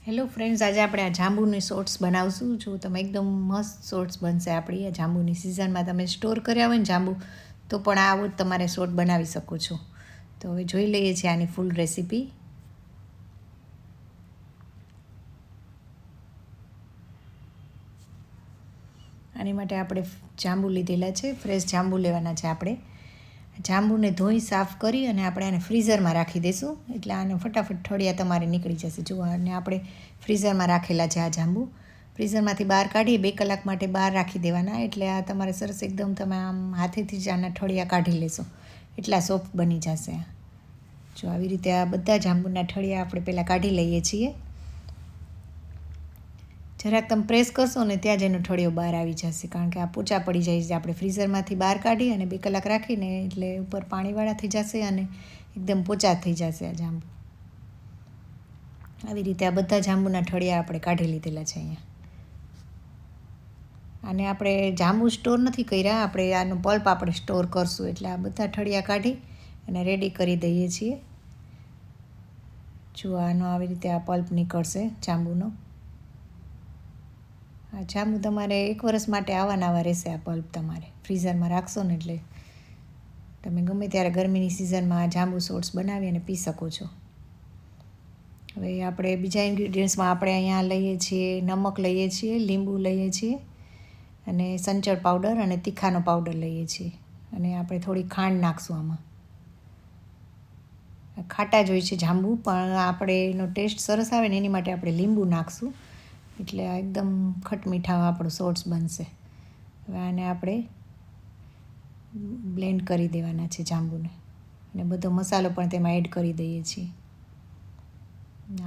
Hello friends, આજે આપણે આ જાંબુની શોર્ટ્સ બનાવશું. જો તમે એકદમ મસ્ત શોર્ટ્સ બનશે આપણી આ જાંબુની સિઝનમાં. તમે સ્ટોર કર્યા હોય ને જાંબુ તો પણ આવું જ તમારે શોર્ટ બનાવી શકો છો. તો હવે જોઈ લઈએ છીએ આની ફૂલ રેસીપી. આની માટે આપણે જાંબુ લીધેલા છે, ફ્રેશ જાંબુ લેવાના છે. આપણે જાંબુને ધોઈ સાફ કરી અને આપણે આને ફ્રીઝરમાં રાખી દઈશું, એટલે આને ફટાફટ ઠળિયા તમારે નીકળી જશે. જો અને આપણે ફ્રીઝરમાં રાખેલા છે આ જાંબુ. ફ્રીઝરમાંથી બહાર કાઢી 2 કલાક માટે બહાર રાખી દેવાના, એટલે આ તમારે સરસ એકદમ તમે આમ હાથેથી જ આના ઠળિયા કાઢી લેશો, એટલા સોફ્ટ બની જશે. જો આવી રીતે આ બધા જાંબુના ઠળિયા આપણે પહેલાં કાઢી લઈએ છીએ. જરાક તમે પ્રેસ કરશો ને ત્યાં જ એનો ઠળિયો બહાર આવી જશે, કારણ કે આ પોચા પડી જાય છે. આપણે ફ્રીઝરમાંથી બહાર કાઢી અને 2 કલાક રાખીને એટલે ઉપર પાણીવાળા થઈ જશે અને એકદમ પોચા થઈ જશે આ જાંબુ. આવી રીતે આ બધા જાંબુના ઠળિયા આપણે કાઢી લીધેલા છે અહીંયા. અને આપણે જાંબુ સ્ટોર નથી કર્યા, આપણે આનો પલ્પ આપણે સ્ટોર કરશું, એટલે આ બધા ઠળિયા કાઢી અને રેડી કરી દઈએ છીએ. જો આનો આવી રીતે આ પલ્પ નીકળશે જાંબુનો. આ જાંબુ તમારે 1 વર્ષ માટે આવા રહેશે. આ પલ્પ તમારે ફ્રીઝરમાં રાખશો ને એટલે તમે ગમે ત્યારે ગરમીની સિઝનમાં આ જાંબુ શોર્ટ્સ બનાવી અને પી શકો છો. હવે આપણે બીજા ઇન્ગ્રીડિયન્ટ્સમાં આપણે અહીંયા લઈએ છીએ નમક, લઈએ છીએ લીંબુ, લઈએ છીએ અને સંચળ પાવડર અને તીખાનો પાવડર લઈએ છીએ. અને આપણે થોડી ખાંડ નાખશું આમાં. ખાટા જ હોય છે જાંબુ, પણ આપણે એનો ટેસ્ટ સરસ આવે ને એની માટે આપણે લીંબુ નાખશું, એટલે આ એકદમ ખટમીઠા આપણું શોર્ટ્સ બનશે. હવે આને આપણે બ્લેન્ડ કરી દેવાના છે જાંબુને, અને બધો મસાલો પણ તેમાં એડ કરી દઈએ છીએ.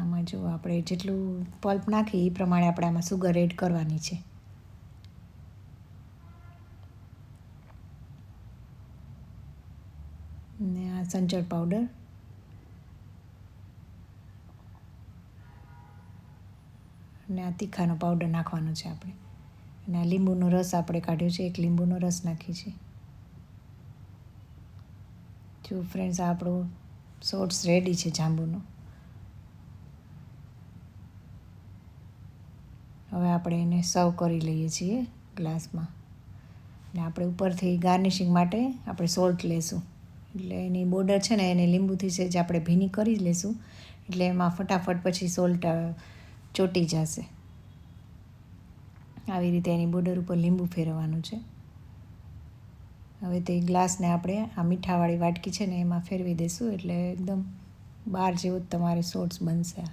આમાં જો આપણે જેટલું પલ્પ નાખીએ એ પ્રમાણે આપણે આમાં સુગર એડ કરવાની છે. ને આ સંચળ પાવડર અને આ તીખાનો પાવડર નાખવાનો છે આપણે. અને આ લીંબુનો રસ આપણે કાઢ્યો છે, 1 લીંબુનો રસ નાખી છે. જો ફ્રેન્ડ્સ, આપણો શોર્ટ્સ રેડી છે જાંબુનો. હવે આપણે એને સર્વ કરી લઈએ છીએ ગ્લાસમાં. ને આપણે ઉપરથી ગાર્નિશિંગ માટે આપણે સોલ્ટ લેશું, એટલે એની બોર્ડર છે ને એને લીંબુથી છે જે આપણે ભીની કરી લેશું, એટલે એમાં ફટાફટ પછી સોલ્ટ ચોંટી જશે. આવી રીતે એની બોર્ડર ઉપર લીંબુ ફેરવવાનું છે. હવે તે ગ્લાસને આપણે આ મીઠાવાળી વાટકી છે ને એમાં ફેરવી દઈશું, એટલે એકદમ બાર જેવો જ તમારે શોર્ટ્સ બનશે.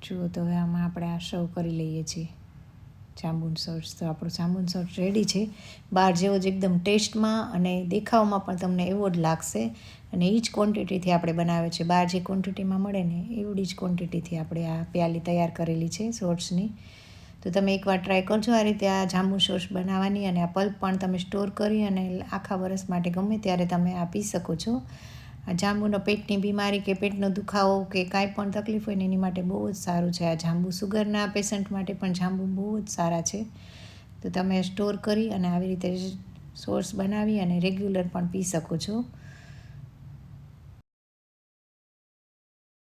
જુઓ તો હવે આમાં આપણે આ સર્વ કરી લઈએ છીએ જાંબુન શોર્ટ્સ. તો આપણું જાંબુન શોર્ટ્સ રેડી છે. બહાર જેવો જ એકદમ ટેસ્ટમાં અને દેખાવમાં પણ તમને એવો જ લાગશે. અને એ જ ક્વોન્ટિટીથી આપણે બનાવે છે. બહાર જે ક્વોન્ટિટીમાં મળે ને એવડી જ ક્વોન્ટિટીથી આપણે આ પ્યાલી તૈયાર કરેલી છે શોર્ટ્સની. તો તમે એકવાર ટ્રાય કરજો આ રીતે આ જાંબુ શોર્ટ્સ બનાવવાની, અને આ પલ્પ પણ તમે સ્ટોર કરી અને આખા વર્ષ માટે ગમે ત્યારે તમે આ પી શકો છો. આ જાંબુનો પેટની બીમારી કે પેટનો દુખાવો કે કાંઈ પણ તકલીફ હોય ને એની માટે બહુ જ સારું છે આ જાંબુ. સુગરના પેશન્ટ માટે પણ જાંબુ બહુ જ સારા છે. તો તમે સ્ટોર કરી અને આવી રીતે શોર્ટ્સ બનાવી અને રેગ્યુલર પણ પી શકો છો.